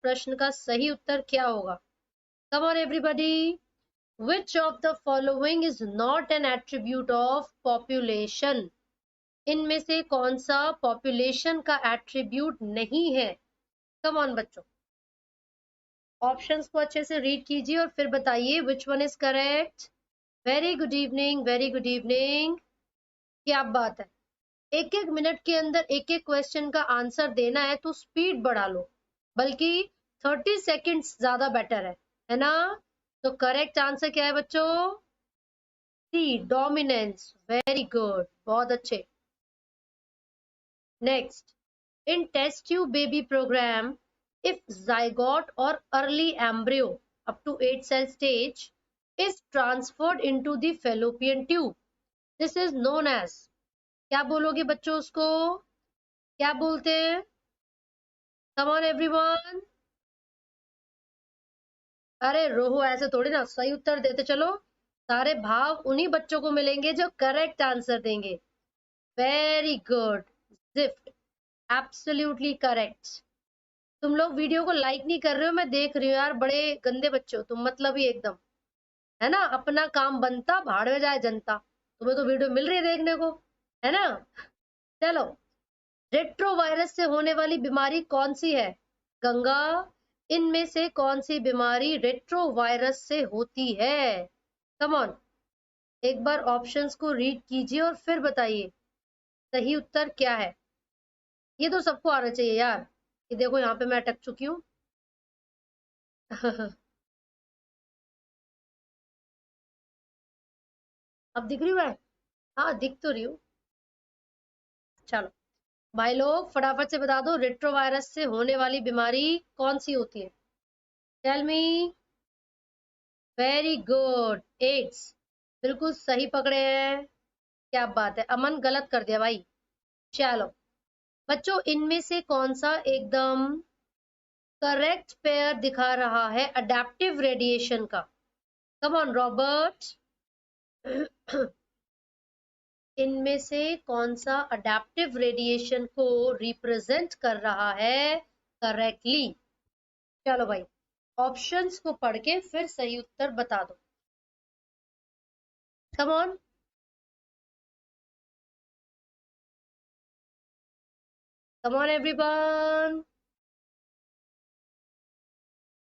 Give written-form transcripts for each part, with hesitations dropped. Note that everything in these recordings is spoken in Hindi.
प्रश्न का सही उत्तर क्या होगा? कम on everybody, which of the following is not an attribute of population? इनमें से कौन सा पॉपुलेशन का एट्रीब्यूट नहीं है? कम ऑन बच्चों, ऑप्शंस को अच्छे से रीड कीजिए और फिर बताइए which one is correct. Very good evening, very good evening. क्या बात है, एक एक मिनट के अंदर एक एक क्वेश्चन का आंसर देना है तो स्पीड बढ़ा लो, बल्कि 30 सेकेंड्स ज्यादा बेटर है ना? तो करेक्ट आंसर क्या है बच्चों? सी, डोमिनेंस। वेरी गुड, बहुत अच्छे। Next, in test tube baby programme, if zygote or early embryo up to 8 cell stage is transferred into the fallopian tube, this is known as, क्या बोलोगे बच्चों उसको? क्या बोलते हैं? Come on everyone. अरे रोहो, ऐसे थोड़ी ना, सही उत्तर देते चलो, सारे भाव उन्हीं बच्चों को मिलेंगे जो करेक्ट आंसर देंगे। Very good, gift, absolutely correct. तुम लोग वीडियो को लाइक नहीं कर रहे हो, मैं देख रही हूँ यार, बड़े गंदे बच्चे हो तुम, मतलब ही एकदम, है ना? अपना काम बनता, भाड़ में जाए जनता, तुम्हें तो वीडियो मिल रही है देखने को, है ना? चलो, रेट्रोवायरस से होने वाली बीमारी कौन सी है? गंगा, इनमें से कौन सी बीमारी रेट्रोवायरस से होती है? कम ऑन, एक बार ऑप्शंस को रीड कीजिए और फिर बताइए सही उत्तर क्या है। ये तो सबको आना चाहिए यार। ये देखो यहाँ पे मैं अटक चुकी हूँ। अब दिख रही हूँ मैं? हाँ, दिख तो रही हूँ। चलो भाई लोग, फटाफट से बता दो, रेट्रोवायरस से होने वाली बीमारी कौन सी होती है? Tell me. Very good, AIDS. बिल्कुल सही पकड़े हैं, क्या बात है। अमन गलत कर दिया भाई। चलो बच्चों, इनमें से कौन सा एकदम करेक्ट पेयर दिखा रहा है अडेप्टिव रेडिएशन का? Come on Robert. इनमें से कौन सा अडेप्टिव रेडिएशन को रिप्रेजेंट कर रहा है करेक्टली? चलो भाई, ऑप्शंस को पढ़ के फिर सही उत्तर बता दो। Come on, come on everyone.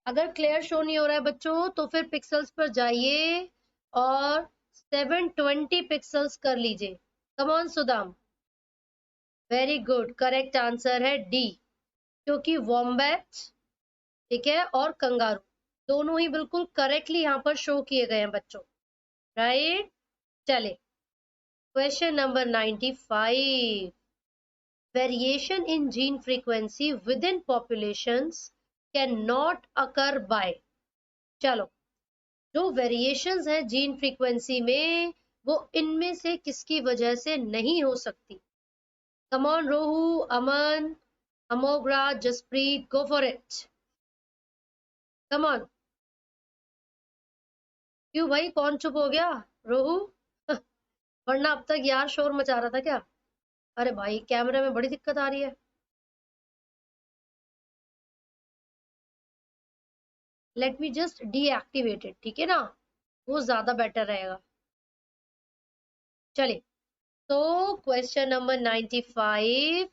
अगर क्लियर शो नहीं हो रहा है बच्चों, तो फिर पिक्सल्स पर जाइए और 720 पिक्सल्स कर लीजिए। Come on Sudam. Very good, correct answer है डी, क्योंकि वॉम्बैट, ठीक है, और कंगारू दोनों ही बिल्कुल करेक्टली यहाँ पर शो किए गए हैं बच्चों, राइट? चले, question number 95, variation in gene frequency within populations cannot occur by, चलो, जो वेरिएशंस है जीन फ्रीक्वेंसी में, वो इनमें से किसकी वजह से नहीं हो सकती? Come on Rohu, Aman, Amogra, Jaspreet, go for it. Come on. क्यों भाई, कौन चुप हो गया? रोहू? वरना अब तक यार शोर मचा रहा था क्या? अरे भाई, कैमरे में बड़ी दिक्कत आ रही है। Let me just deactivate it, ठीक है ना, वो ज्यादा बेटर रहेगा। चलिए, तो question number 95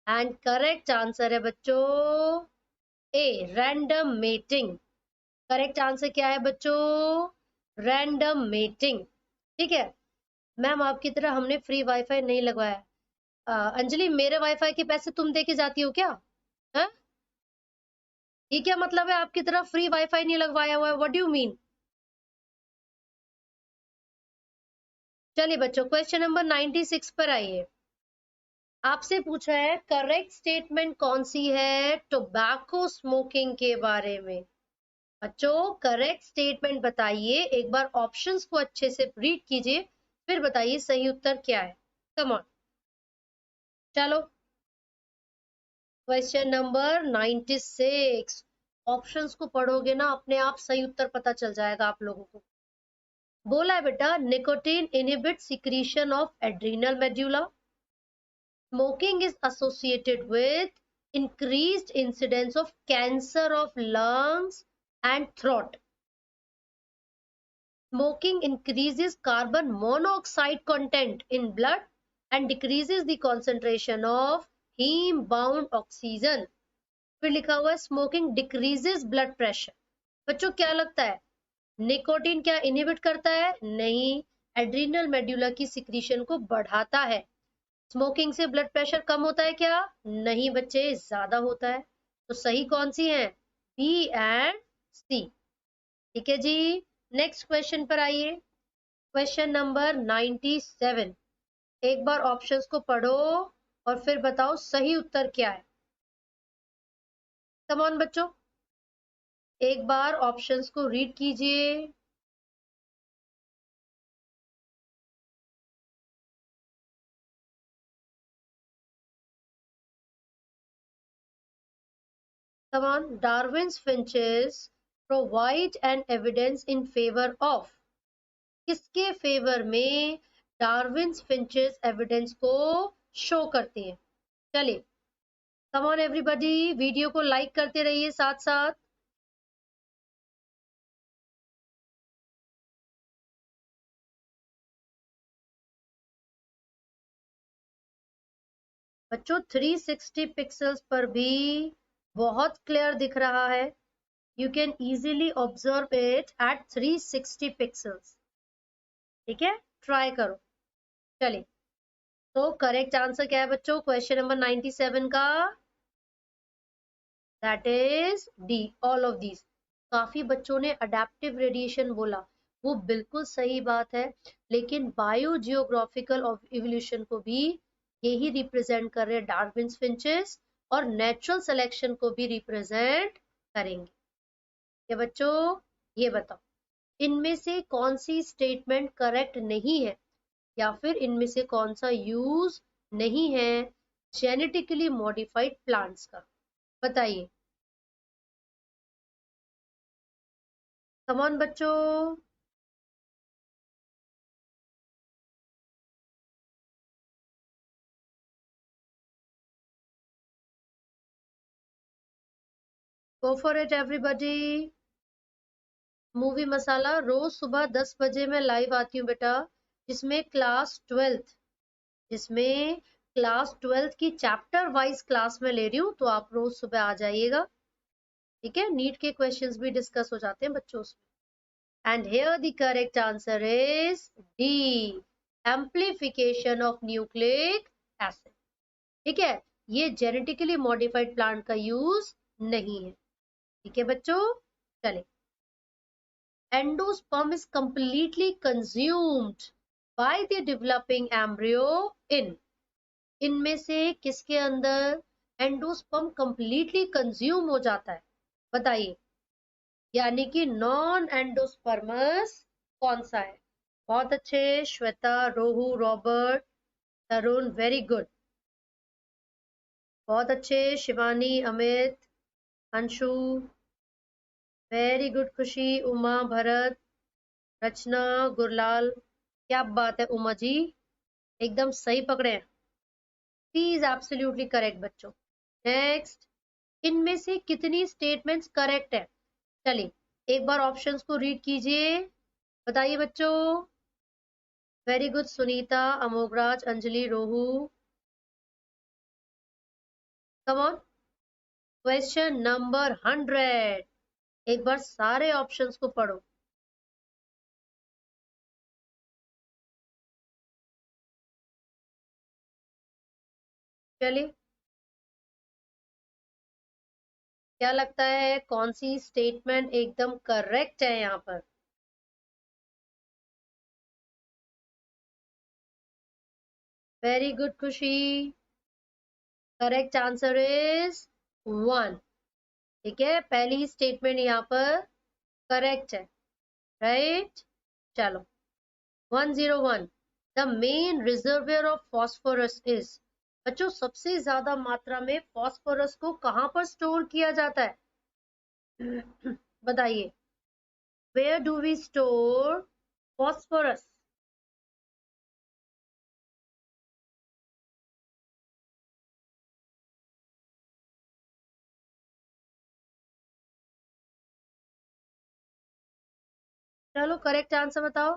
and correct answer है बच्चों ए, रैंडम मेटिंग। करेक्ट आंसर क्या है बच्चों? रैंडम मेटिंग, ठीक है। मैम आपकी तरह हमने फ्री वाईफाई नहीं लगवाया। अंजलि, मेरे वाईफाई के पैसे तुम दे के जाती हो क्या? है? ये क्या मतलब है, आपकी तरह फ्री वाईफाई नहीं लगवाया हुआ है? What do you mean? चलिए बच्चों, क्वेश्चन नंबर 96 पर आइए। आपसे पूछा है करेक्ट स्टेटमेंट कौन सी है टोबैको स्मोकिंग के बारे में? बच्चों करेक्ट स्टेटमेंट बताइए, एक बार ऑप्शंस को अच्छे से रीड कीजिए, फिर बताइए सही उत्तर क्या है। कम ऑन, चलो, क्वेश्चन नंबर 96, ऑप्शंस को पढ़ोगे ना, अपने आप सही उत्तर पता चल जाएगा आप लोगों को। बोला है बेटा, nicotine inhibit secretion of adrenal medulla, smoking is associated with increased incidence of cancer of lungs and throat. Smoking increases carbon monoxide content in blood and decreases the concentration of heme bound oxygen. फिर लिखा हुआ है स्मोकिंग डिक्रीजेस ब्लड प्रेशर. बच्चों क्या लगता है, निकोटीन क्या इनहिबिट करता है? नहीं, एड्रिनल मेड्यूला की सिक्रीशन को बढ़ाता है. स्मोकिंग से ब्लड प्रेशर कम होता है क्या? नहीं बच्चे, ज्यादा होता है. तो सही कौन सी है? बी एंड सी. ठीक है जी. नेक्स्ट क्वेश्चन पर आइए. Question number 97. एक बार ऑप्शंस को पढ़ो और फिर बताओ सही उत्तर क्या है. कम ऑन बच्चों, एक बार ऑप्शंस को रीड कीजिए. Come on. Darwin's finches provide an evidence in favor of. किसके फेवर में डार्विन्स फिंचेस एविडेंस को शो करती हैं? चलिए, कम ऑन एवरीबॉडी, वीडियो को लाइक करते रहिए साथ साथ. बच्चों 360 पिक्सल्स पर भी बहुत क्लियर दिख रहा है. You can easily observe it at 360 pixels. ठीक है, ट्राई करो. चलिए, तो करेक्ट आंसर क्या है बच्चों क्वेश्चन नंबर 97 का? That is D, all of these. काफी बच्चों ने अडेप्टिव रेडिएशन बोला, वो बिल्कुल सही बात है, लेकिन बायो जियोग्राफिकल इवोल्यूशन को भी यही रिप्रेजेंट कर रहे हैं डार्विन्स फिंचेस, और नेचुरल सिलेक्शन को भी रिप्रेजेंट करेंगे. ये बच्चों ये बताओ, इनमें से कौन सी स्टेटमेंट करेक्ट नहीं है, या फिर इनमें से कौन सा यूज नहीं है जेनेटिकली मॉडिफाइड प्लांट्स का? बताइए. कम ऑन बच्चों. Go for it everybody. Movie masala रोज सुबह 10 बजे मैं लाइव आती हूँ बेटा, जिसमें क्लास 12th की चैप्टर वाइज क्लास में ले रही हूँ, तो आप रोज सुबह आ जाइएगा. ठीक है, नीट के क्वेश्चंस भी डिस्कस हो जाते हैं बच्चों उसमें. And here the correct answer is D, amplification of nucleic acid. ठीक है, ये जेनेटिकली मॉडिफाइड प्लांट का यूज नहीं है. ठीक है बच्चों. चले, endosperm is completely consumed by the developing embryo in. इनमें से किसके अंदर एंडोस्पर्म कंप्लीटली कंज्यूम हो जाता है? बताइए. यानी कि नॉन एंडोस्पर्मस कौन सा है? बहुत अच्छे, श्वेता, रोहू, रॉबर्ट, तरुण, वेरी गुड. बहुत अच्छे, शिवानी, अमित, अंशु, वेरी गुड. खुशी, उमा, भरत, रचना, गुरलाल, क्या बात है उमा जी, एकदम सही पकड़े हैं. प्लीज एब्सोल्युटली करेक्ट बच्चों. नेक्स्ट, इनमें से कितनी स्टेटमेंट्स करेक्ट है? चलिए, एक बार ऑप्शंस को रीड कीजिए. बताइए बच्चों. Very good Sunita, Amograj, Anjali, Rohu. Come on. Question number 100. एक बार सारे ऑप्शंस को पढ़ो. चलिए, क्या लगता है कौन सी स्टेटमेंट एकदम करेक्ट है यहाँ पर? वेरी गुड खुशी. Correct answer is 1. ठीक है, पहली स्टेटमेंट यहाँ पर करेक्ट है. राइट. चलो, 101. The main reservoir of phosphorus is. बच्चों सबसे ज्यादा मात्रा में फॉस्फोरस को कहां पर स्टोर किया जाता है? बताइए. Where do we store phosphorus? चलो करेक्ट आंसर बताओ।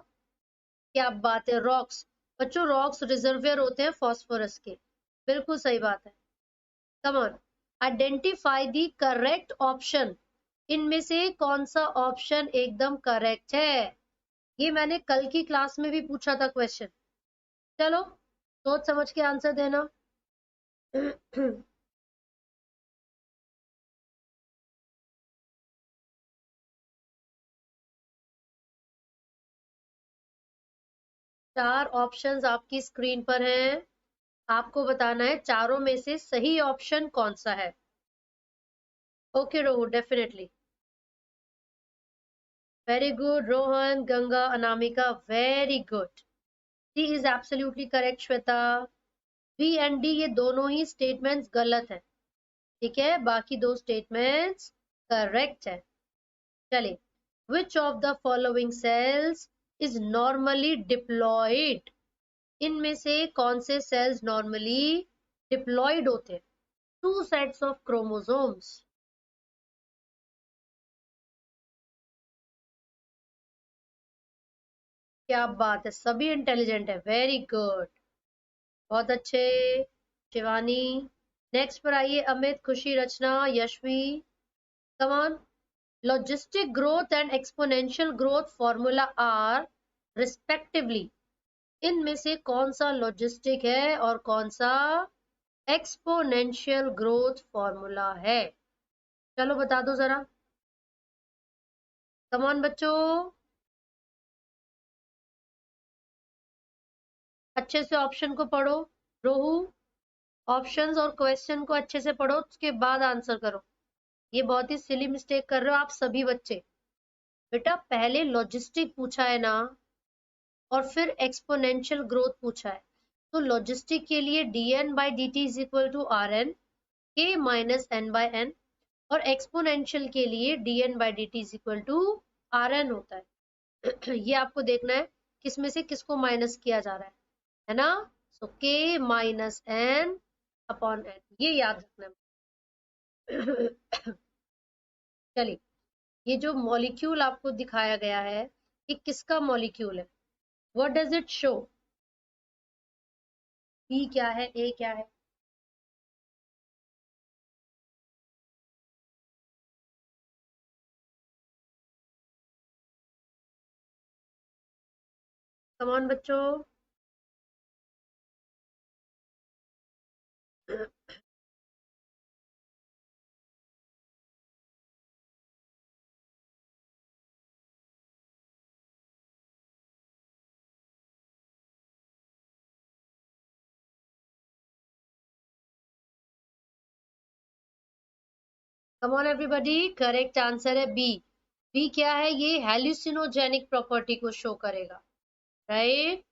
क्या बात है, रॉक्स। बच्चों रॉक्स रिजर्वियर होते हैं फास्फोरस के। बिल्कुल सही बात है। Come on, identify the correct option. इनमें से कौन सा ऑप्शन एकदम करेक्ट है? ये मैंने कल की क्लास में भी पूछा था क्वेश्चन। चलो सोच समझ के आंसर देना। चार ऑप्शंस आपकी स्क्रीन पर हैं। आपको बताना है चारों में से सही ऑप्शन कौन सा है। Okay rohu, definitely. Very good Rohan, Ganga, Anamika, very good. D is absolutely correct Shweta. B and D ये दोनों ही स्टेटमेंट्स गलत है। ठीक है, बाकी दो स्टेटमेंट्स करेक्ट है। चलिए, which of the following cells is normally deployed? इनमें से कौन से सेल्स नॉर्मली डिप्लॉयड होते हैं? Two sets of chromosomes. क्या बात है, सभी इंटेलिजेंट है, वेरी गुड, बहुत अच्छे। शिवानी, नेक्स्ट पर आइए। Amit, Khushi, Rachna, Yashvi, come on. Logistic growth and exponential growth formula are respectively. इनमें से कौन सा लॉजिस्टिक है और कौन सा एक्सपोनेंशियल ग्रोथ फॉर्मूला है? चलो बता दो जरा, कम ऑन बच्चों। अच्छे से ऑप्शन को पढ़ो। रोहू, ऑप्शंस और क्वेश्चन को अच्छे से पढ़ो, उसके बाद आंसर करो। ये बहुत ही सिली मिस्टेक कर रहे हो आप सभी बच्चे। बेटा पहले लॉजिस्टिक पूछा है ना, और फिर एक्सपोनेंशियल ग्रोथ पूछा है। तो लॉजिस्टिक के लिए dn by D T is equal to R N K minus N by N, और एक्सपोनेंशियल के लिए dn by D T is equal to R N होता है। ये आपको देखना है किस में से किसको माइनस किया जा रहा है ना? सो के माइनस एन अपॉन एन, ये याद रखना है। चलिए, ये जो मॉलिक्यूल आपको दिखाया गया है, ये किसका मॉलिक्यूल है? What does it show? E क्या है, ए क्या है? कम ऑन बच्चों। Come on everybody, correct answer है बी। बी क्या है? ये हेल्यूसिनोजेनिक प्रॉपर्टी को शो करेगा, राइट?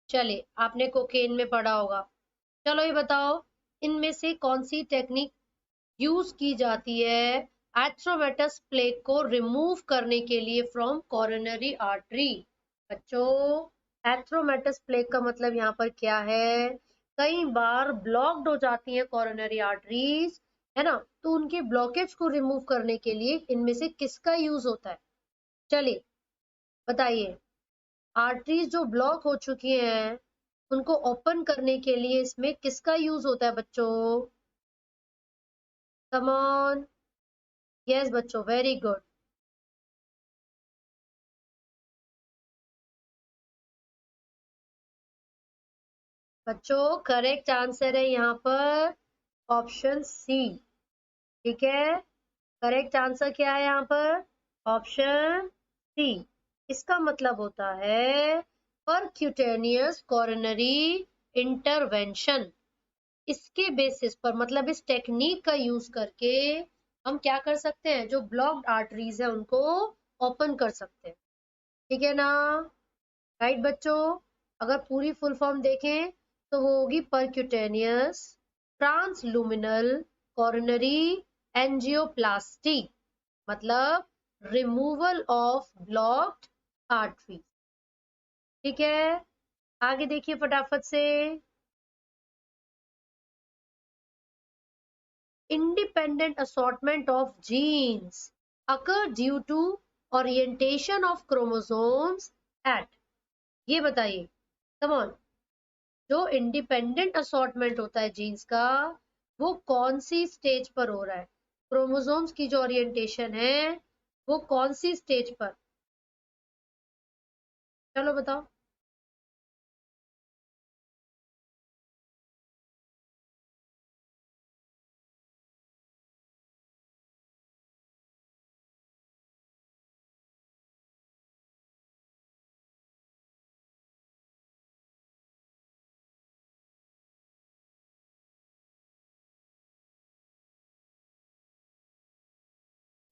चलिए, आपने कोकेन में पढ़ा होगा। चलो ये बताओ, इनमें से कौन सी टेक्निक यूज की जाती है एथ्रोमेटस प्लेक को रिमूव करने के लिए फ्रॉम कोरोनरी आर्टरी? बच्चों एथ्रोमेटस प्लेक का मतलब यहाँ पर क्या है? कई बार ब्लॉक्ड हो जाती है कोरोनरी आर्टरीज, है ना? तो उनके ब्लॉकेज को रिमूव करने के लिए इनमें से किसका यूज होता है? चलिए बताइए। आर्टरीज जो ब्लॉक हो चुकी हैं उनको ओपन करने के लिए इसमें किसका यूज होता है बच्चों? Come on. यस बच्चों, वेरी गुड। बच्चों करेक्ट आंसर है यहाँ पर ऑप्शन सी। ठीक है, करेक्ट आंसर क्या है यहाँ पर? Option C. इसका मतलब होता है परक्यूटेनियस कोरोनरी इंटरवेंशन। इसके बेसिस पर, मतलब इस टेक्निक का यूज करके हम क्या कर सकते हैं? जो ब्लॉक्ड आर्टरीज है उनको ओपन कर सकते हैं। ठीक है ना? राइट बच्चों, अगर पूरी फुल फॉर्म देखें तो वो होगी परक्यूटेनियस ट्रांसलुमिनल कोरोनरी एंजियोप्लास्टी, मतलब रिमूवल ऑफ ब्लॉक्ड आर्टरी। ठीक है, आगे देखिए फटाफट से। independent assortment of genes occur due to orientation of chromosomes at, ये बताइए। कम ऑन, जो इंडिपेंडेंट असॉर्टमेंट होता है जीन्स का, वो कौन सी स्टेज पर हो रहा है? क्रोमोसोम्स की जो ओरिएंटेशन है वो कौन सी स्टेज पर? चलो बताओ।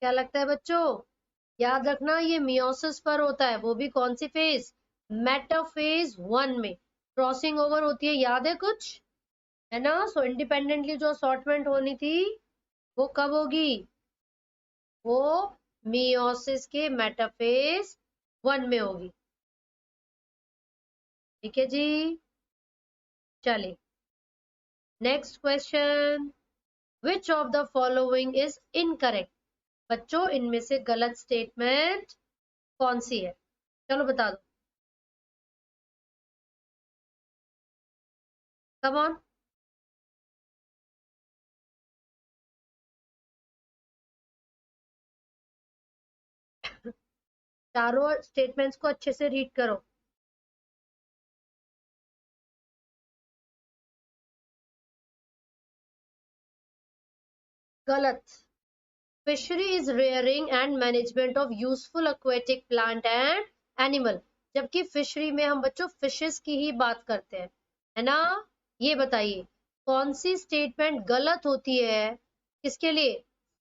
क्या लगता है बच्चों? याद रखना, ये मियोसिस पर होता है, वो भी कौन सी फेज? मेटाफेज 1 में क्रॉसिंग ओवर होती है, याद है कुछ? है ना? सो इंडिपेंडेंटली जो असॉर्टमेंट होनी थी वो कब होगी? वो मियोसिस के मेटाफेज 1 में होगी। ठीक है जी, चलिए next question. Which of the following is incorrect? बच्चों इनमें से गलत स्टेटमेंट कौन सी है? चलो बता दो। Come on. चारों स्टेटमेंट्स को अच्छे से रीड करो। गलत। Fishery is rearing and management of useful aquatic plant and animal. जबकि फिशरी में हम बच्चों फिशेस की ही बात करते हैं, है ना? ये बताइए कौन सी स्टेटमेंट गलत होती है? किसके लिए?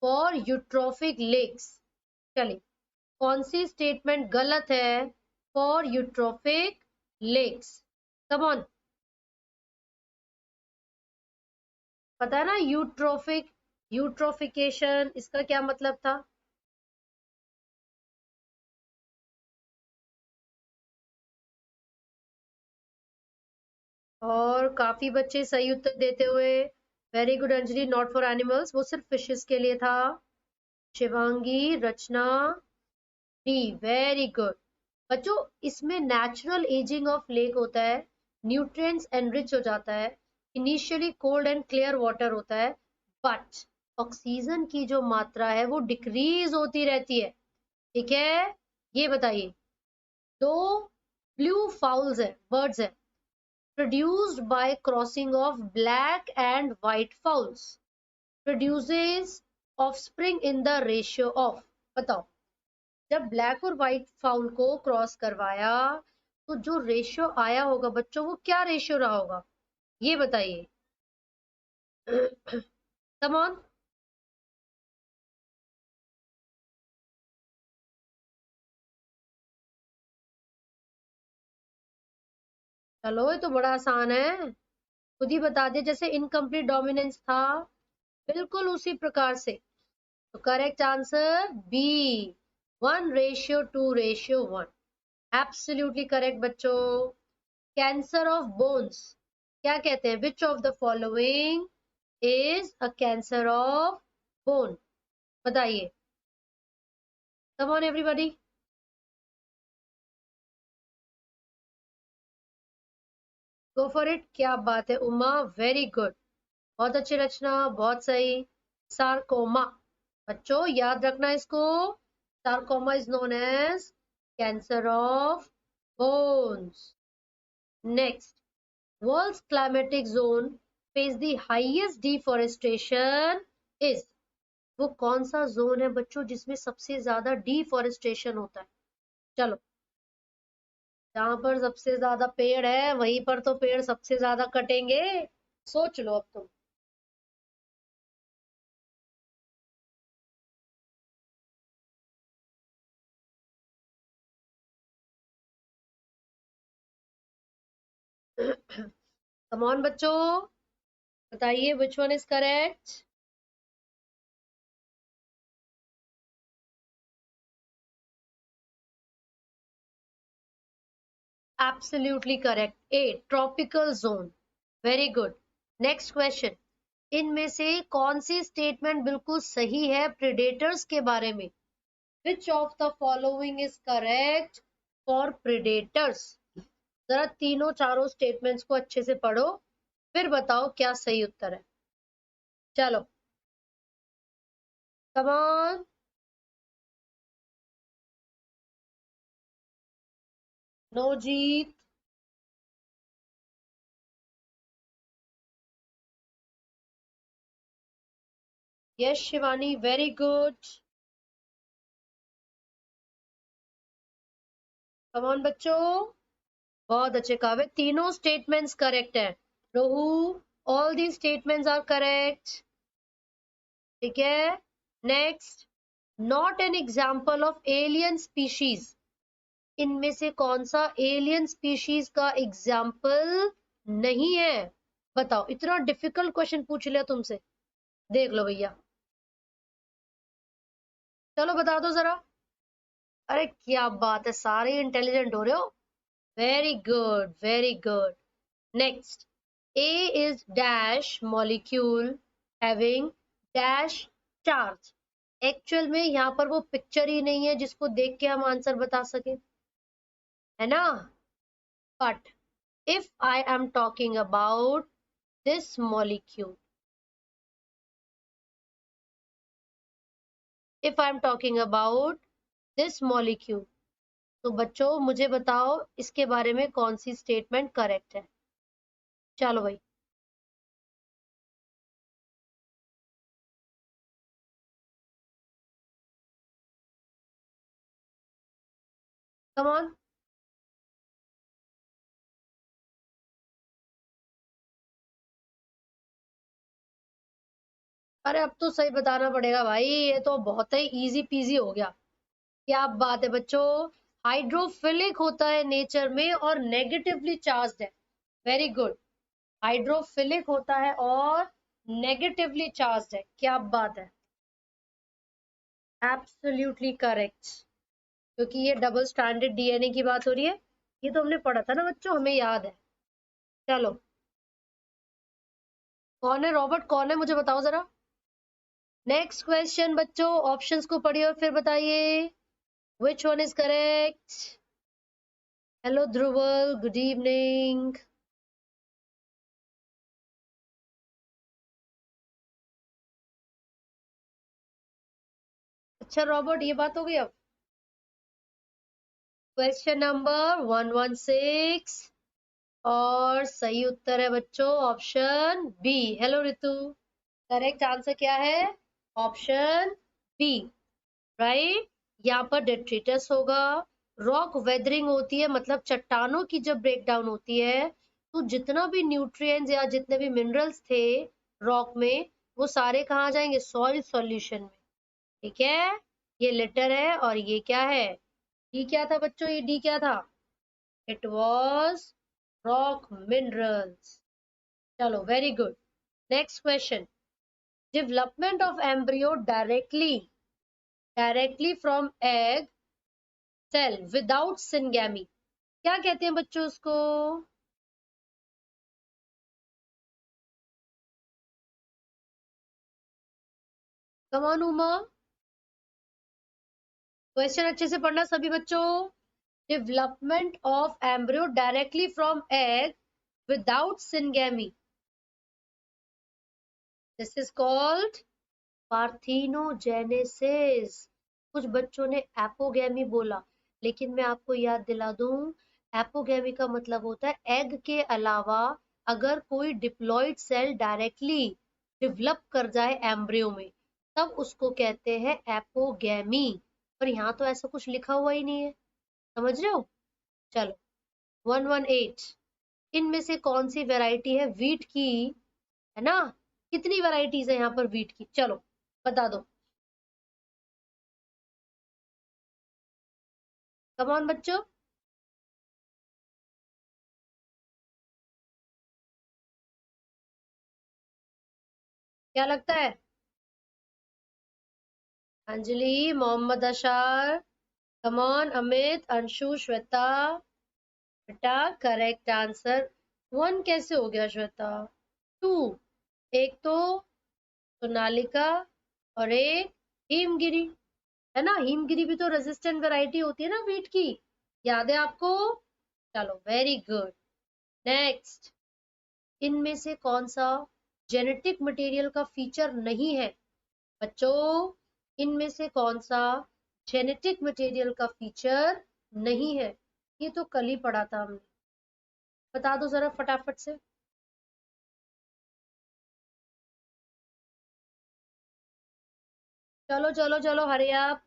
For eutrophic lakes. चलिए, कौन सी स्टेटमेंट गलत है for eutrophic lakes? Come on. पता है ना यूट्रोफिक, यूट्रोफिकेशन इसका क्या मतलब था? और काफी बच्चे सही उत्तर देते हुए। Very good Anjali, not for animals, वो सिर्फ फिशेस के लिए था। शिवांगी, रचना, डी, वेरी गुड। बच्चों इसमें नेचुरल एजिंग ऑफ लेक होता है, न्यूट्रिएंट्स एनरिच हो जाता है, initially cold and clear water होता है, बट ऑक्सीजन की जो मात्रा है वो डिक्रीज होती रहती है। ठीक है, ये बताइए। दो ब्लू फाउल्स है, बर्ड्स है, produced by crossing of black and white fowls produces offspring in the ratio of, बताओ। जब ब्लैक और व्हाइट फाउल को क्रॉस करवाया तो जो रेशियो आया होगा बच्चों, वो क्या रेशियो रहा होगा? ये बताइए। Come on. चलो ये तो बड़ा आसान है, खुद ही बता दे। जैसे इनकम्प्लीट डोमिनेंस था, बिल्कुल उसी प्रकार से। तो correct answer B, 1:2:1। Absolutely correct बच्चों। कैंसर ऑफ बोन्स क्या कहते हैं? Which of the following is a cancer of bone? बताइए। Come on everybody. Go for it. क्या बात है उमा, वेरी गुड, बहुत अच्छी रचना, बहुत सही। सार्कोमा, बच्चों याद रखना इसको। Sarcoma is known as cancer of bones. Next, world's climatic zone face the highest deforestation is, वो कौन सा जोन है बच्चों जिसमें सबसे ज्यादा डिफॉरेस्टेशन होता है? चलो, जहां पर सबसे ज्यादा पेड़ है वहीं पर तो पेड़ सबसे ज्यादा कटेंगे। सोच लो अब तुम। कम ऑन बच्चों, बताइए विच one is correct? Absolutely correct, A, tropical zone. Very good. Next question, इनमें से कौन सी स्टेटमेंट बिल्कुल सही है प्रेडेटर्स के बारे में? विच of the following is correct for predators? जरा तीनों चारों स्टेटमेंट्स को अच्छे से पढ़ो, फिर बताओ क्या सही उत्तर है। चलो come on. Navjeet, yes Shivani, very good. Come on बच्चों, बहुत अच्छे काव्य, तीनों स्टेटमेंट्स करेक्ट है। Rohu, all the statements are correct. ठीक है, next, not an example of alien species. इनमें से कौन सा एलियन स्पीशीज का एग्जाम्पल नहीं है? बताओ, इतना डिफिकल्ट क्वेश्चन पूछ लिया तुमसे, देख लो भैया, चलो बता दो जरा। अरे क्या बात है, सारे इंटेलिजेंट हो रहे हो, very good very good. Next, A is dash molecule having dash charge। Actual में यहाँ पर वो पिक्चर ही नहीं है जिसको देख के हम आंसर बता सके, है ना? But if I am talking about this molecule, if I am talking about this molecule, तो बच्चों मुझे बताओ इसके बारे में कौन सी स्टेटमेंट करेक्ट है। चलो भाई, कम ऑन। अरे अब तो सही बताना पड़ेगा भाई, ये तो बहुत ही इजी पीजी हो गया। क्या बात है बच्चों, हाइड्रोफिलिक होता है नेचर में और नेगेटिवली चार्ज्ड है। वेरी गुड, हाइड्रोफिलिक होता है और नेगेटिवली चार्ज्ड है, क्या बात है, एब्सोल्युटली करेक्ट। क्योंकि ये डबल स्ट्रैंडेड डीएनए की बात हो रही है, ये तो हमने पढ़ा था ना बच्चों, हमें याद है। चलो, कौन है रॉबर्ट, कौन है, मुझे बताओ जरा। नेक्स्ट क्वेश्चन बच्चों, ऑप्शंस को पढ़िए और फिर बताइए विच one is correct. Hello Dhruval, good evening. अच्छा रॉबर्ट, ये बात हो गई। अब क्वेश्चन नंबर 116 और सही उत्तर है बच्चों option B. Hello Ritu, correct answer क्या है? Option B, right. यहाँ पर डेट्रिटस होगा, रॉक वेदरिंग होती है, मतलब चट्टानों की जब ब्रेकडाउन होती है तो जितना भी न्यूट्रिएंट्स या जितने भी मिनरल्स थे रॉक में, वो सारे कहाँ जाएंगे? सॉइल सॉल्यूशन में। ठीक है, ये लेटर है और ये क्या है? डी क्या था बच्चों, ये डी क्या था? It was rock minerals. चलो very good. Next question, development of embryo directly from egg cell without syngamy, क्या कहते हैं बच्चों उसको? कम ऑन उमा, क्वेश्चन अच्छे से पढ़ना सभी बच्चों। Development of embryo directly from egg without syngamy, this is called parthenogenesis. कुछ बच्चों ने एपोगेमी बोला, लेकिन मैं आपको याद दिला दूं, एपोगेमी का मतलब होता है एग के अलावा अगर कोई डिप्लॉइड सेल डायरेक्टली डेवलप कर जाए एम्ब्रियो में, तब उसको कहते हैं एपोगेमी। पर यहाँ तो ऐसा कुछ लिखा हुआ ही नहीं है, समझ रहे हो? चलो 118, इनमें से कौन सी वैरायटी है वीट की, है ना? कितनी वैरायटीज है यहाँ पर वीट की, चलो बता दो। कम ऑन बच्चों, क्या लगता है? अंजलि, मोहम्मद अशार, कम ऑन, अमित, अंशु, श्वेता, बेटा करेक्ट आंसर। वन कैसे हो गया श्वेता? टू, एक तो सोनालिका और एक हिमगिरी, है ना। हिमगिरी भी तो रेजिस्टेंट वैरायटी होती है ना वीट की, याद है आपको। चलो वेरी गुड। नेक्स्ट, इनमें से कौन सा जेनेटिक मटेरियल का फीचर नहीं है बच्चों, इनमें से कौन सा जेनेटिक मटेरियल का फीचर नहीं है। ये तो कल ही पढ़ा था हमने, बता दो जरा फटाफट से। चलो चलो चलो, हरे आप।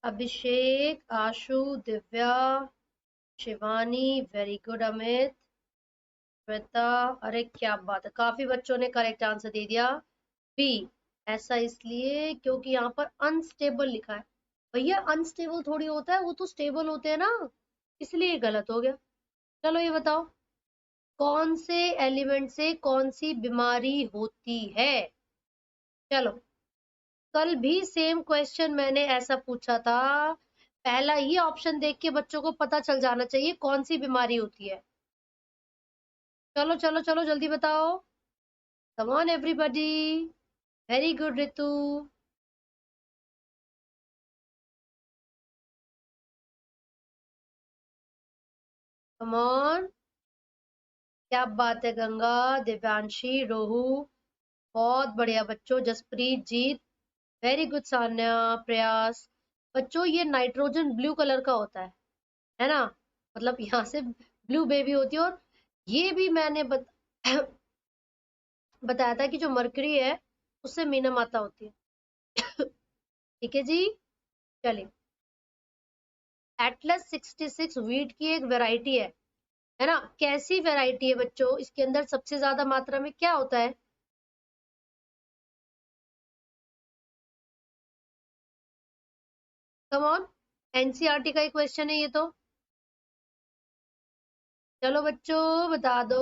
अभिषेक, आशु, दिव्या, शिवानी, वेरी गुड अमित, श्वेता। अरे क्या बात है, काफी बच्चों ने करेक्ट आंसर दे दिया बी। ऐसा इसलिए क्योंकि यहाँ पर अनस्टेबल लिखा है। भैया अनस्टेबल थोड़ी होता है, वो तो स्टेबल होते हैं ना, इसलिए ये गलत हो गया। चलो ये बताओ, कौन से एलिमेंट से कौन सी बीमारी होती है। चलो, कल भी सेम क्वेश्चन मैंने ऐसा पूछा था, पहला ही ऑप्शन देख के बच्चों को पता चल जाना चाहिए कौन सी बीमारी होती है। चलो चलो चलो जल्दी बताओ, come on everybody. Very good Ritu. Come on, क्या बात है गंगा, दिव्यांशी, रोहू, बहुत बढ़िया बच्चों, जसप्रीत, जीत, वेरी गुड सान्या, प्रयास। बच्चों ये नाइट्रोजन ब्लू कलर का होता है ना, मतलब यहाँ से ब्लू बेबी होती है। और ये भी मैंने बताया था कि जो मरकरी है उससे मीना माता होती है। ठीक है जी। चलिए, एटलस 66 वीट की एक वैरायटी है ना। कैसी वैरायटी है बच्चों, इसके अंदर सबसे ज्यादा मात्रा में क्या होता है। कम ऑन, एनसीईआरटी का ही क्वेश्चन है ये तो। चलो बच्चों बता दो।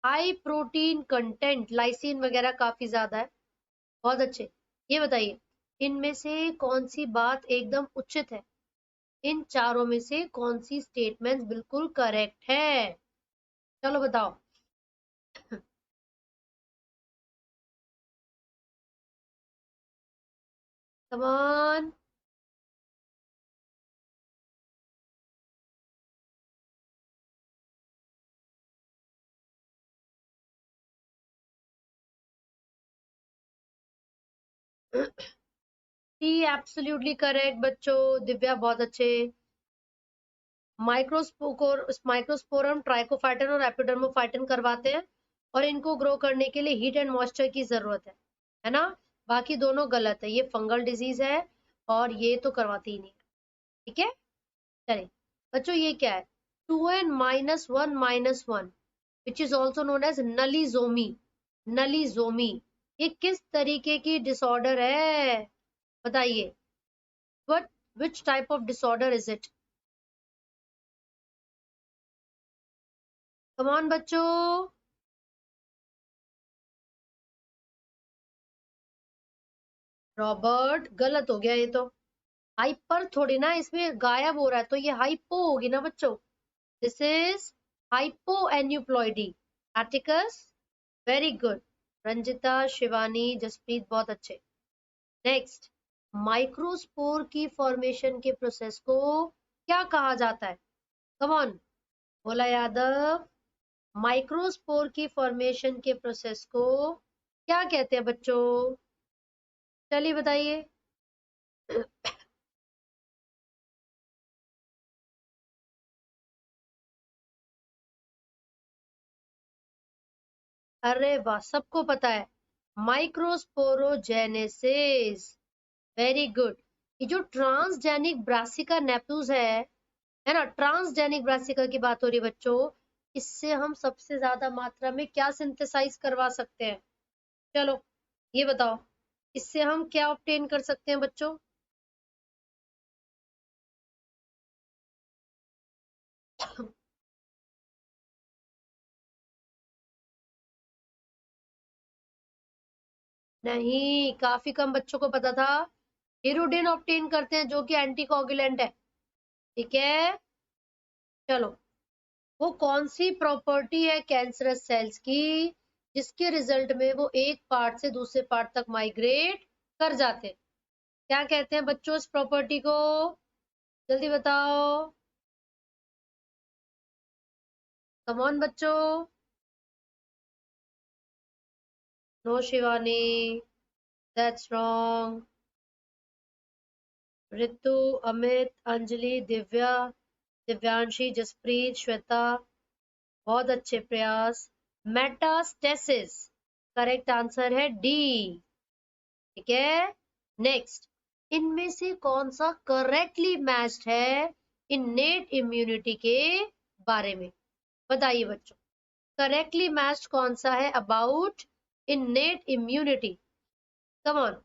हाई प्रोटीन कंटेंट, लाइसिन वगैरह काफी ज्यादा है, बहुत अच्छे। ये बताइए, इनमें से कौन सी बात एकदम उचित है, इन चारों में से कौन सी स्टेटमेंट बिल्कुल करेक्ट है। चलो बताओ। Come on. T absolutely correct बच्चों, दिव्या बहुत अच्छे। माइक्रोस्पोरम ट्राइकोफाइटन और एपिडर्मोफाइटन करवाते हैं, और इनको ग्रो करने के लिए हीट एंड मॉइस्चर की जरूरत है ना। बाकी दोनों गलत है, ये फंगल डिजीज है और ये तो करवाती ही नहीं है। ठीक है, चलिए बच्चों, ये क्या है, 2n-1 - 1 which is also known as नलीजोमी। नलीजोमी, ये किस तरीके की डिसऑर्डर है बताइए, what which type of disorder is it। Come on बच्चों। रॉबर्ट गलत हो गया ये तो, हाइपर थोड़ी ना, इसमें गायब हो रहा है, तो ये हाइपो होगी ना बच्चों। This is hypo aneuploidy. एटिकस, वेरी गुड। रंजिता, शिवानी, जसप्रीत बहुत अच्छे। नेक्स्ट, माइक्रोस्पोर की फॉर्मेशन के प्रोसेस को क्या कहा जाता है। Come on, Bhola Yadav. Microspore की फॉर्मेशन के प्रोसेस को क्या कहते हैं बच्चों, चलिए बताइए। अरे वाह, सबको पता है, माइक्रोस्पोरोजेनेसिस, वेरी गुड। ये जो ट्रांसजेनिक ब्रासिका नेप्यूज है ना, ट्रांसजेनिक ब्रासिका की बात हो रही है बच्चों, इससे हम सबसे ज्यादा मात्रा में क्या सिंथेसाइज करवा सकते हैं। चलो ये बताओ, इससे हम क्या ऑब्टेन कर सकते हैं बच्चों। नहीं, काफी कम बच्चों को पता था। हिरुडिन ऑब्टेन करते हैं जो कि एंटीकोगुलेंट है। ठीक है, चलो, वो कौन सी प्रॉपर्टी है कैंसरस सेल्स की जिसके रिजल्ट में वो एक पार्ट से दूसरे पार्ट तक माइग्रेट कर जाते हैं? क्या कहते हैं बच्चों इस प्रॉपर्टी को? जल्दी बताओ। कम ऑन बच्चों। No Shivani, that's wrong. Ritu, Amit, Anjali, Divya, Divyanshi, Jaspreet, Shweta, बहुत अच्छे प्रयास। मेटास्टेसिस करेक्ट आंसर है डी। ठीक है, नेक्स्ट, इनमें से कौन सा करेक्टली मैच्ड है इनेट इम्यूनिटी के बारे में? बताइए बच्चों, करेक्टली मैच्ड कौन सा है about innate immunity? Come on.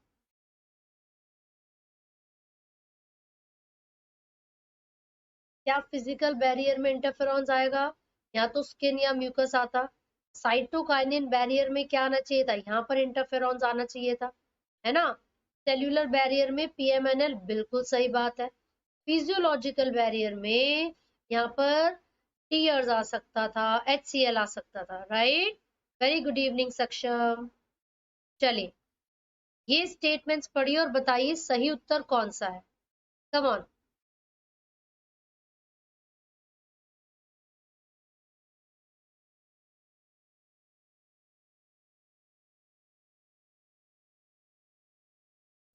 क्या फिजिकल बैरियर में इंटरफेरॉन्स आएगा, या तो स्किन या म्यूकस आता? साइटोकाइनिन बैरियर में क्या आना चाहिए था? यहाँ पर इंटरफेरॉन्स आना चाहिए था, है ना? सेल्यूलर बैरियर में पीएमएनएल, बिल्कुल सही बात है। फिजियोलॉजिकल बैरियर में यहाँ पर टीयर्स आ सकता था, HCl आ सकता था, राइट? वेरी गुड इवनिंग सक्षम। चलिए, ये स्टेटमेंट्स पढ़िए और बताइए सही उत्तर कौन सा है। Come on.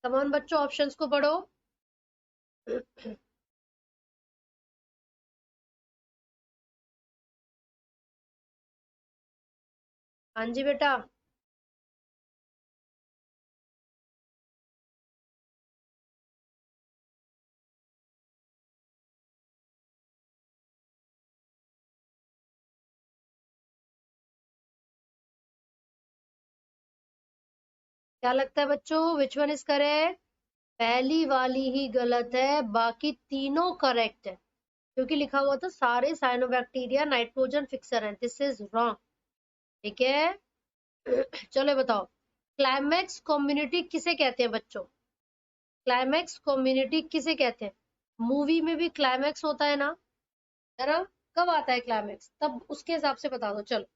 कम ऑन बच्चों, ऑप्शंस को पढ़ो। हाँ जी बेटा। क्या लगता है बच्चों, विच वन इज करेक्ट? पहली वाली ही गलत है, बाकी तीनों करेक्ट है, क्योंकि लिखा हुआ था सारे साइनोबैक्टीरिया नाइट्रोजन फिक्सर हैं। This is wrong. ठीक है, चलो बताओ, क्लाइमैक्स कम्युनिटी किसे कहते हैं बच्चों? क्लाइमैक्स कम्युनिटी किसे कहते हैं? मूवी में भी क्लाइमैक्स होता है ना, है ना? कब आता है क्लाइमैक्स, तब उसके हिसाब से बता दो। चलो,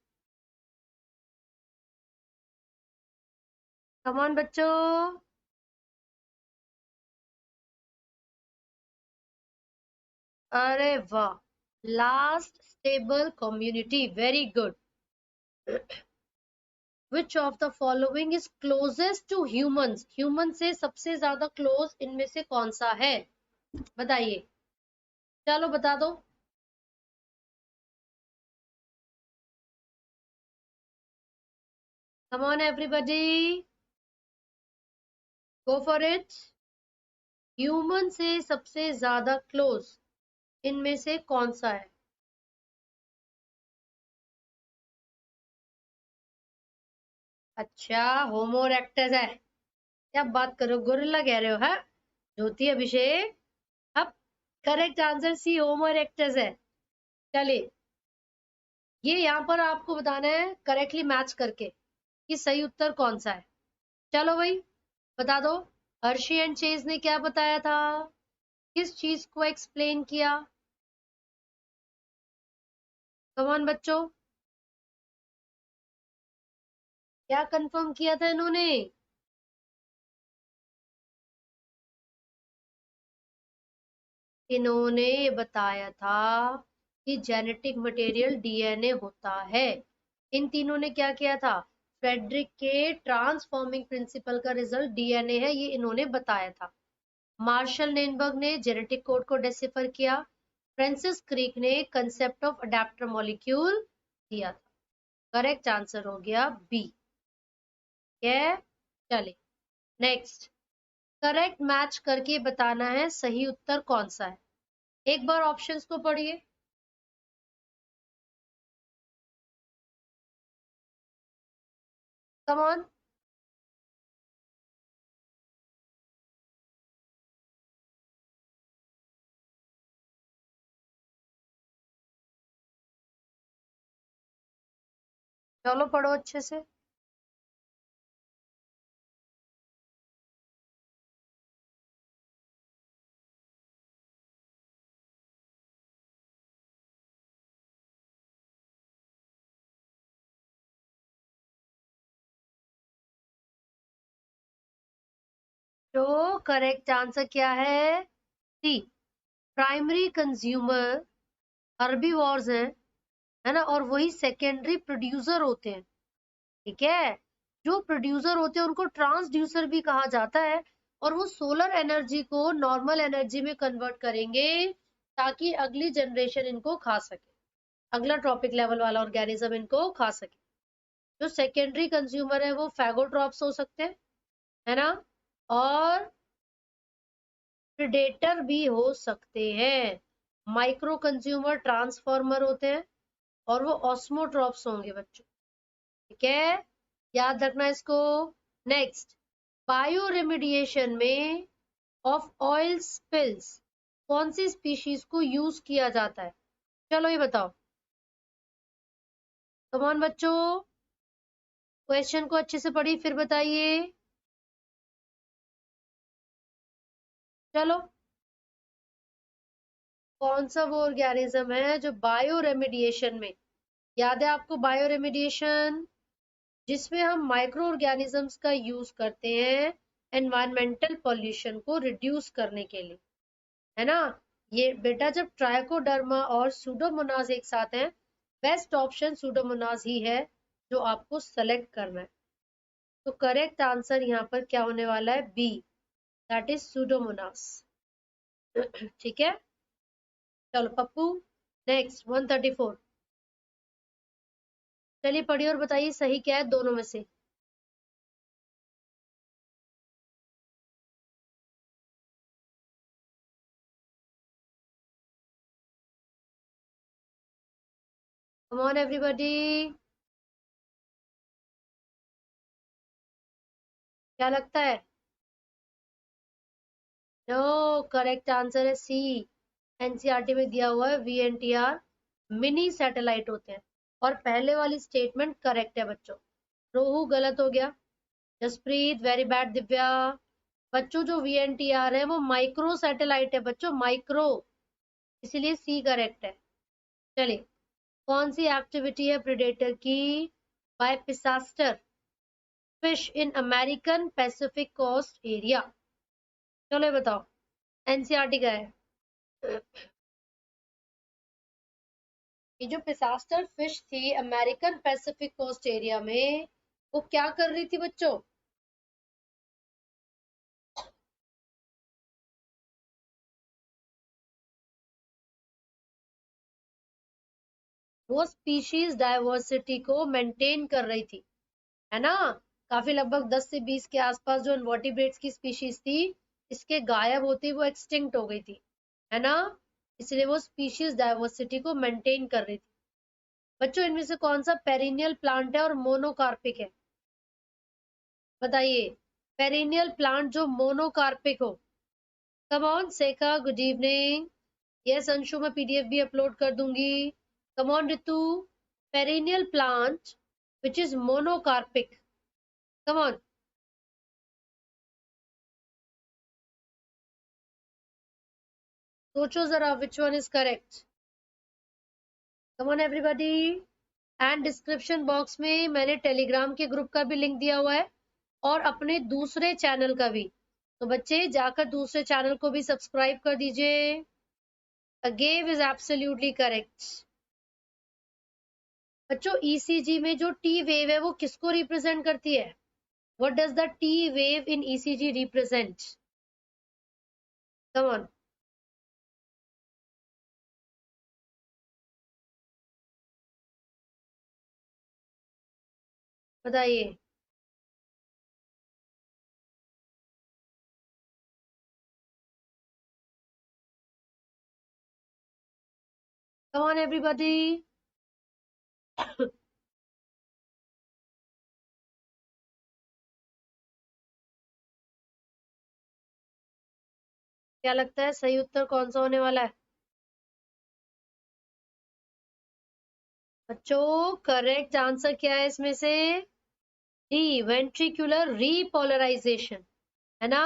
कमान बच्चों। अरे वाह, last stable community, very good. Which of the following is closest to humans? Human से सबसे ज्यादा क्लोज इनमें से कौन सा है? बताइए, चलो बता दो। कम on everybody, go for it. Human से सबसे ज्यादा क्लोज इनमें से कौन सा है? अच्छा, होमो इरेक्टस है। क्या बात करो, गोरिल्ला कह रहे हो? है ज्योति अभिषेक। अब करेक्ट आंसर सी, होमो इरेक्टस है। चलिए, ये यहाँ पर आपको बताना है करेक्टली मैच करके कि सही उत्तर कौन सा है। चलो भाई, बता दो। हर्षी एंड चेज ने क्या बताया था, किस चीज को एक्सप्लेन किया? कमान बच्चों, क्या कंफर्म किया था इन्होंने? इन्होंने ये बताया था कि जेनेटिक मटेरियल डीएनए होता है। इन तीनों ने क्या किया था? फ्रेडरिक के ट्रांसफॉर्मिंग प्रिंसिपल का रिजल्ट डीएनए है, ये इन्होंने बताया था। मार्शल नेनबर्ग ने जेनेटिक कोड को डेसिफर किया। फ्रांसिस क्रिक ने कंसेप्ट ऑफ अडेप्टर मॉलिक्यूल दिया था। करेक्ट आंसर हो गया बी। है, चले नेक्स्ट। करेक्ट मैच करके बताना है सही उत्तर कौन सा है। एक बार ऑप्शंस को पढ़िए। Come on. चलो पढ़ो अच्छे से। तो करेक्ट आंसर क्या है? सी, प्राइमरी कंज्यूमर हर्बीवोर्स हैं, है ना, और वही सेकेंडरी प्रोड्यूसर होते हैं। ठीक है, जो प्रोड्यूसर होते हैं उनको ट्रांसड्यूसर भी कहा जाता है, और वो सोलर एनर्जी को नॉर्मल एनर्जी में कन्वर्ट करेंगे ताकि अगली जनरेशन इनको खा सके, अगला ट्रॉपिक लेवल वाला ऑर्गेनिज्म इनको खा सके। जो सेकेंडरी कंज्यूमर है वो फैगोट्रॉप्स हो सकते हैं, है ना, और प्रेडेटर भी हो सकते हैं। माइक्रो कंज्यूमर ट्रांसफॉर्मर होते हैं, और वो ऑस्मोट्रॉप्स होंगे बच्चों। ठीक है, याद रखना इसको। नेक्स्ट, बायो रेमिडिएशन में ऑफ ऑयल स्पिल्स कौन सी स्पीशीज को यूज किया जाता है? चलो ये बताओ। कमान बच्चों, क्वेश्चन को अच्छे से पढ़िए फिर बताइए। चलो, कौन सा वो ऑर्गेनिज्म है जो बायो रेमिडिएशन में, याद है आपको बायो रेमिडिएशन, जिसमें हम माइक्रो ऑर्गेनिजम्स का यूज करते हैं एनवायरमेंटल पॉल्यूशन को रिड्यूस करने के लिए, है ना। ये बेटा जब ट्राइकोडर्मा और सूडोमोनास एक साथ हैं, बेस्ट ऑप्शन सूडोमोनास ही है जो आपको सेलेक्ट करना है। तो करेक्ट आंसर यहाँ पर क्या होने वाला है? B, that is pseudomonas. ठीक है, चलो पप्पू, नेक्स्ट 134। चलिए पढ़िए और बताइए सही क्या है दोनों में से। कम ऑन एवरीबॉडी, क्या लगता है? नो, करेक्ट आंसर है सी, एनसीईआरटी में दिया हुआ है वीएनटीआर मिनी सैटेलाइट होते हैं, और पहले वाली स्टेटमेंट करेक्ट है बच्चों। रोहू गलत हो गया, जसप्रीत वेरी बैड, दिव्या। बच्चों जो वीएनटीआर है वो माइक्रो सैटेलाइट है बच्चों, माइक्रो, इसीलिए सी करेक्ट है। चलिए, कौन सी एक्टिविटी है प्रेडेटर की by Pisaster fish in American Pacific coast area? चलो ये बताओ, एनसीईआरटी का है। ये जो पिसास्टर फिश थी अमेरिकन पैसिफिक कोस्ट एरिया में, वो क्या कर रही थी बच्चों? वो स्पीशीज डाइवर्सिटी को मेंटेन कर रही थी, है ना। काफी लगभग 10 से 20 के आसपास जो इनवर्टिब्रेट्स की स्पीशीज थी, इसके गायब होते वो एक्सटिंक्ट हो गई थी, है ना, इसलिए वो स्पीशीज डाइवर्सिटी को मेंटेन कर रही थी। बच्चों इनमें से कौन सा पेरिनियल प्लांट है और मोनोकार्पिक है? बताइए, पेरिनियल प्लांट जो मोनोकार्पिक हो। कम ऑन सेका, गुड इवनिंग। यस अंशु, मैं पीडीएफ भी अपलोड कर दूंगी। Come on Ritu, perennial plant which is monocarpic, come on. सोचो जरा which one is correct, come on everybody. And description box में मैंने टेलीग्राम के ग्रुप का भी लिंक दिया हुआ है, और अपने दूसरे चैनल का भी, तो बच्चे जाकर दूसरे चैनल को भी सब्सक्राइब कर दीजिए। Agave is absolutely correct. बच्चों ईसीजी में जो टी वेव है वो किसको रिप्रेजेंट करती है? What does the T wave in ECG represent? Come on, बताइए। Come on everybody. क्या लगता है सही उत्तर कौन सा होने वाला है? बच्चों करेक्ट आंसर क्या है इसमें से? डी, वेंट्रिकुलर रीपोलराइजेशन, है ना,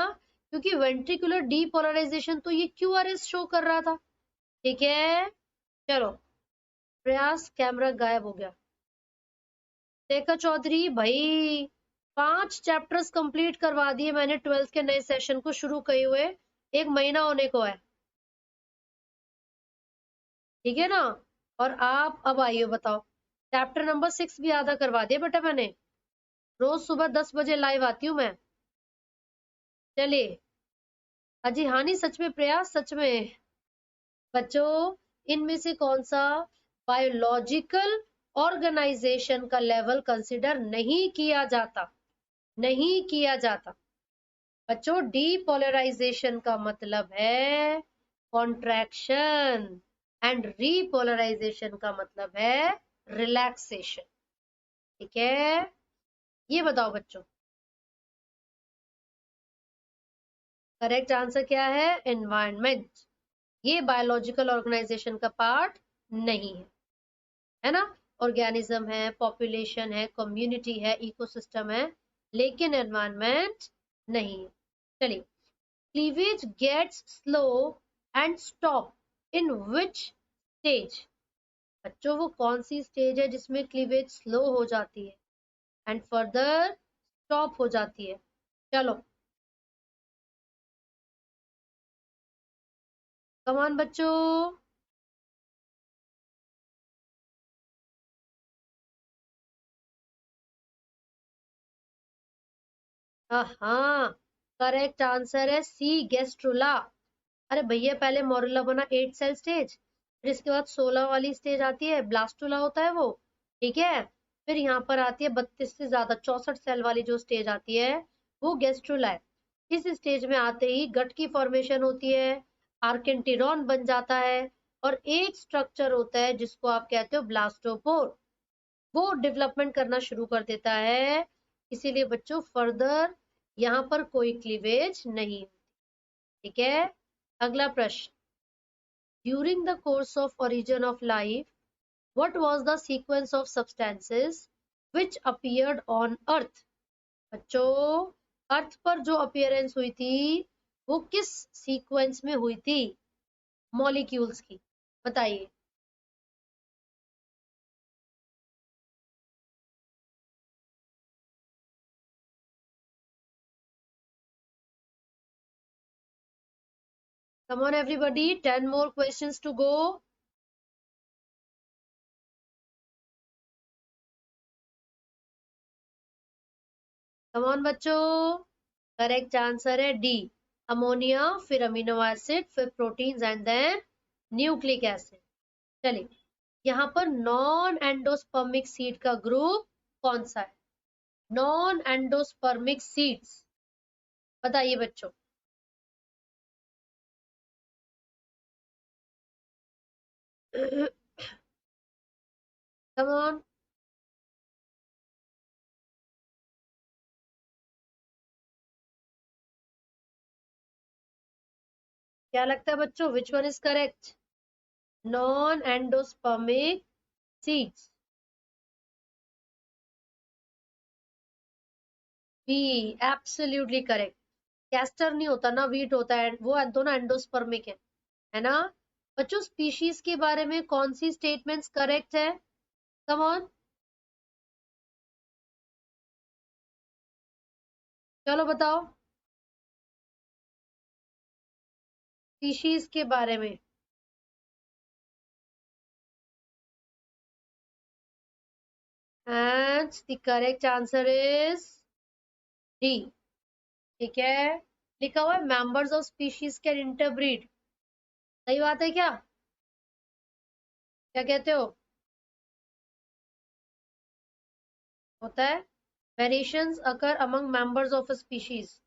क्योंकि वेंट्रिकुलर डीपोलराइजेशन तो ये क्यूआरएस शो कर रहा था। ठीक है, चलो, प्रयास कैमरा गायब हो गया। शेखर चौधरी भाई, 5 चैप्टर्स कंप्लीट करवा दिए मैंने 12th के नए सेशन को शुरू किए हुए, 1 महीना होने को है, ठीक है ना। और आप अब आइए बताओ, चैप्टर नंबर 6 भी आधा करवा दिया बेटा मैंने। रोज सुबह 10 बजे लाइव आती हूँ मैं। चलिए अजी, हाँ नहीं, सच में प्रयास, सच में बच्चों, इनमें से कौन सा बायोलॉजिकल ऑर्गेनाइजेशन का लेवल कंसिडर नहीं किया जाता? नहीं किया जाता बच्चों। डीपोलराइजेशन का मतलब है कॉन्ट्रैक्शन एंड रीपोलराइजेशन का मतलब है रिलैक्सेशन, ठीक है। ये बताओ बच्चों, करेक्ट आंसर क्या है? एनवायरनमेंट। ये बायोलॉजिकल ऑर्गेनाइजेशन का पार्ट नहीं है ना। ऑर्गेनिज्म है, पॉपुलेशन है, कम्युनिटी है, इकोसिस्टम है, लेकिन एनवायरनमेंट नहीं है। चलिए, cleavage gets slow and stop in which stage? बच्चों वो कौन सी स्टेज है जिसमें क्लीवेज स्लो हो जाती है एंड फर्दर स्टॉप हो जाती है? चलो कमान बच्चों। हाँ, करेक्ट आंसर है सी, गेस्ट्रुला। अरे भैया, पहले मोरुला बना 8 सेल स्टेज, फिर इसके बाद 16 वाली स्टेज आती है, ब्लास्टुला होता है वो, ठीक है। फिर यहाँ पर आती है 32 से ज्यादा 64 सेल वाली जो स्टेज आती है, वो गेस्ट्रुला है। इस स्टेज में आते ही गट की फॉर्मेशन होती है, आर्केंटिरॉन बन जाता है, और एक स्ट्रक्चर होता है जिसको आप कहते हो ब्लास्टोपोर, वो डेवलपमेंट करना शुरू कर देता है। इसीलिए बच्चों फर्दर यहाँ पर कोई क्लीवेज नहीं, ठीक है। अगला प्रश्न, during the course of origin of life, what was the sequence of substances which appeared on earth? बच्चों, अर्थ पर जो अपीयरेंस हुई थी वो किस सीक्वेंस में हुई थी मॉलिक्यूल्स की? बताइए। Come on everybody, 10 more questions to go. Come on बच्चों, करेक्ट आंसर है डी, अमोनिया, फिर अमीनो एसिड, फिर proteins and then nucleic acid. चलिए, यहाँ पर नॉन एंडोस्पर्मिक सीड का ग्रुप कौन सा है? नॉन एंडोस्पर्मिक सीड्स, बताइए बच्चों। कम ऑन, क्या लगता है बच्चों, which one is correct? Non endospermic seeds, B, absolutely correct. Castor नहीं होता ना, वीट होता है, वो दोनों एंडोस्पर्मिक है ना। बच्चों, स्पीशीज के बारे में कौन सी स्टेटमेंट्स करेक्ट है? कम ऑन, चलो बताओ, स्पीशीज के बारे में। And the correct answer is D, ठीक है। लिखा हुआ है members of species can interbreed, सही बात है क्या? क्या कहते हो? होता है। Variations occur among members of a species,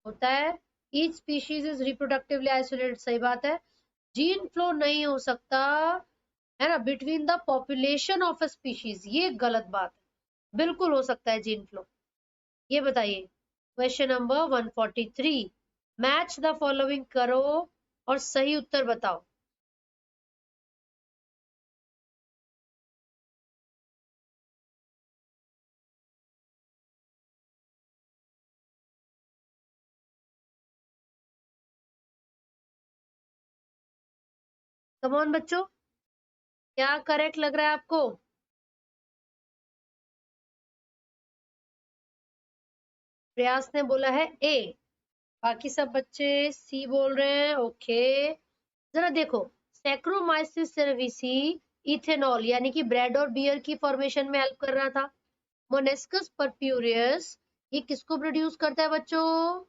होता है। Each species is reproductively isolated, सही बात है। जीन फ्लो नहीं हो सकता, है ना, between the population of a species, ये गलत बात है। बिल्कुल हो सकता है जीन फ्लो। ये बताइए, question number 143, match the following करो और सही उत्तर बताओ। कमॉन बच्चों, क्या करेक्ट लग रहा है आपको? प्रयास ने बोला है ए, बाकी सब बच्चे सी बोल रहे हैं। ओके, जरा देखो, सैक्रोमाइसिस सेरेविसी इथेनॉल यानी कि ब्रेड और बियर की फॉर्मेशन में हेल्प कर रहा था। मोनेस्कस परप्यूरियस ये किसको प्रोड्यूस करता है बच्चों?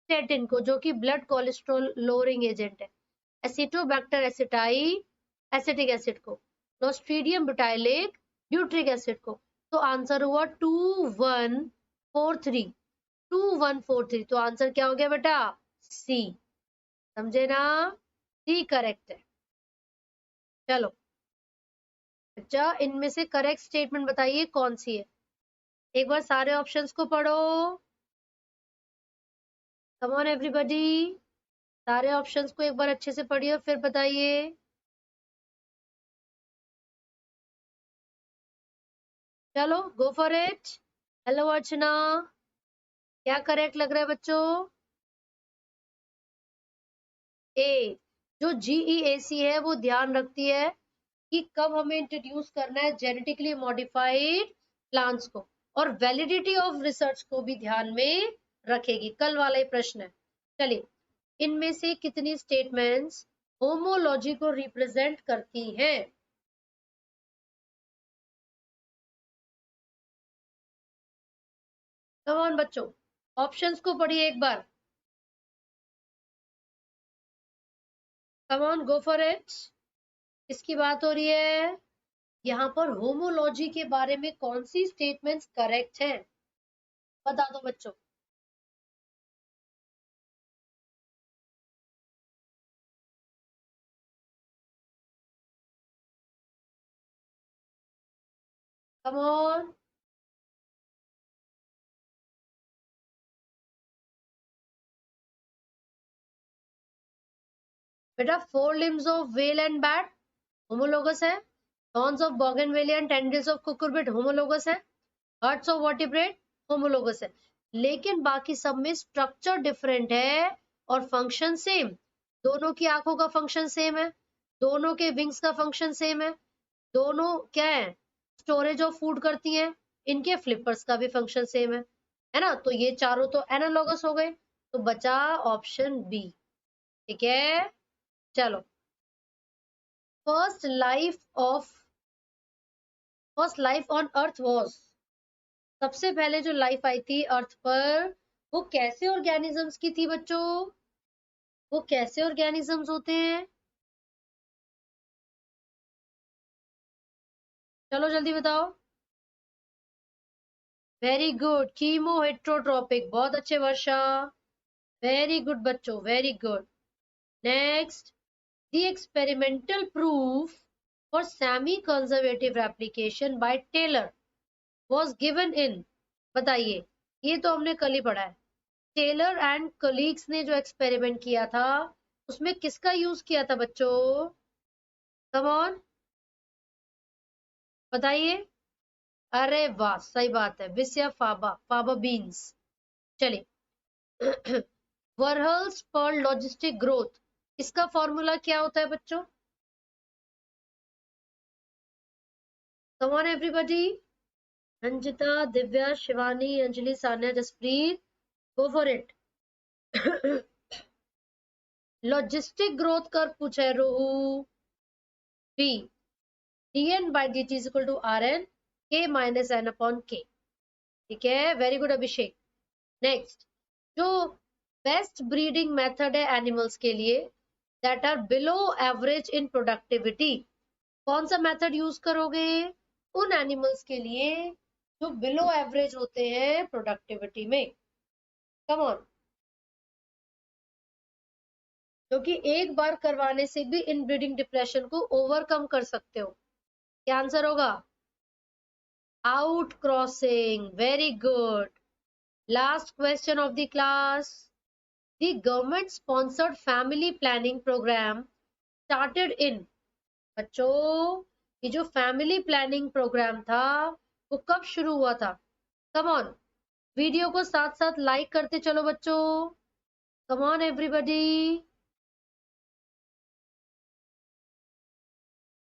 स्टेटिन को, जो कि ब्लड कोलेस्ट्रॉल लोअरिंग एजेंट है। एसिटोबैक्टर एसिटाई एसिटिक एसिड को, क्लोस्ट्रीडियम ब्यूटाइलिक ब्यूट्रिक एसिड को। तो आंसर हुआ 2143, 2143। तो आंसर क्या हो गया बेटा? सी। समझे ना? सी करेक्ट है। चलो अच्छा, इनमें से करेक्ट स्टेटमेंट बताइए कौन सी है। एक बार सारे ऑप्शंस को पढ़ो। कम ऑन एवरीबॉडी, सारे ऑप्शंस को एक बार अच्छे से पढ़िए और फिर बताइए। चलो गो फॉर इट। हेलो अर्चना, क्या करेक्ट लग रहा है बच्चों? ए, जो GEAC है वो ध्यान रखती है कि कब हमें इंट्रोड्यूस करना है जेनेटिकली मॉडिफाइड प्लांट्स को, और वैलिडिटी ऑफ रिसर्च को भी ध्यान में रखेगी। कल वाला ही प्रश्न है। चलिए, इनमें से कितनी स्टेटमेंट्स होमोलॉजी को रिप्रेजेंट करती हैं? कम ऑन बच्चों, ऑप्शंस को पढ़िए एक बार। Come on, go for it. किसकी बात हो रही है यहाँ पर? होमोलॉजी के बारे में कौन सी स्टेटमेंट्स करेक्ट है? बता दो बच्चों। Come on. बेटा, forelimbs of whale and bat homologous है। Thorns of bougainvillea and tendrils of cucurbit homologous है। हार्ट्स ऑफ वर्टिब्रेट होमोलोगस है। लेकिन बाकी सब में स्ट्रक्चर डिफरेंट है और फंक्शन सेम। दोनों की आंखों का फंक्शन सेम है, दोनों के विंग्स का फंक्शन सेम है, दोनों क्या है? स्टोरेज ऑफ फूड करती हैं। इनके फ्लिपर्स का भी फंक्शन सेम है ना? तो ये चारों तो एनालॉगस हो गए, तो बचा ऑप्शन बी। ठीक है, चलो। First life of first life on earth was, सबसे पहले जो लाइफ आई थी अर्थ पर, वो कैसे ऑर्गेनिजम्स की थी बच्चों? वो कैसे ऑर्गेनिजम्स होते हैं? चलो जल्दी बताओ। Very good, chemo heterotrophic. बहुत अच्छे वर्षा, वेरी गुड बच्चों, very good. Next, the experimental proof for semi conservative application by Taylor was given in, बताइए। ये तो हमने कल ही पढ़ा है। टेलर एंड कलीग्स ने जो एक्सपेरिमेंट किया था, उसमें किसका यूज किया था बच्चों? कम ऑन, बताइए। अरे वाह, सही बात है, विसिया फाबा, फाबा बीन्स। चलिए, वरहल्स पर लॉजिस्टिक ग्रोथ, इसका फॉर्मूला क्या होता है बच्चों? Come on everybody, Ranjita, Divya, Shivani, Anjali, Sanya, Jaspreet, go for it. Logistic growth कर पूछा है Rohu. B, dn by dt is equal to rn k minus n upon k। ठीक है, वेरी गुड अभिषेक। नेक्स्ट, जो बेस्ट ब्रीडिंग मेथड है एनिमल्स के लिए that are below average in productivity, कौन सा मेथड यूज करोगे उन एनिमल्स के लिए जो बिलो एवरेज होते हैं प्रोडक्टिविटी में? कम ऑन, क्योंकि एक बार करवाने से भी इन ब्रीडिंग डिप्रेशन को ओवरकम कर सकते हो। क्या आंसर होगा? Out crossing, very good. Last question of the class. The government sponsored family planning program started in, बच्चों ये जो फैमिली प्लानिंग प्रोग्राम था वो कब शुरू हुआ था? कम ऑन, वीडियो को साथ साथ लाइक करते चलो बच्चों। Come on everybody,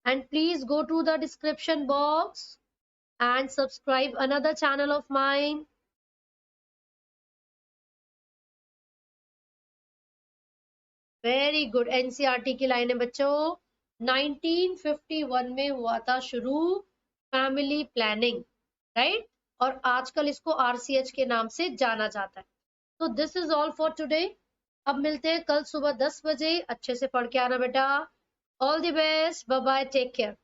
and please go to the description box and subscribe another channel of mine. Very good. NCERT की लाइन है बच्चों, 1951 में हुआ था शुरू फैमिली प्लानिंग, राइट, और आजकल इसको आरसीएच के नाम से जाना जाता है। तो this is all for today. अब मिलते हैं कल सुबह 10 बजे। अच्छे से पढ़ के आना बेटा। All the best, bye bye, take care.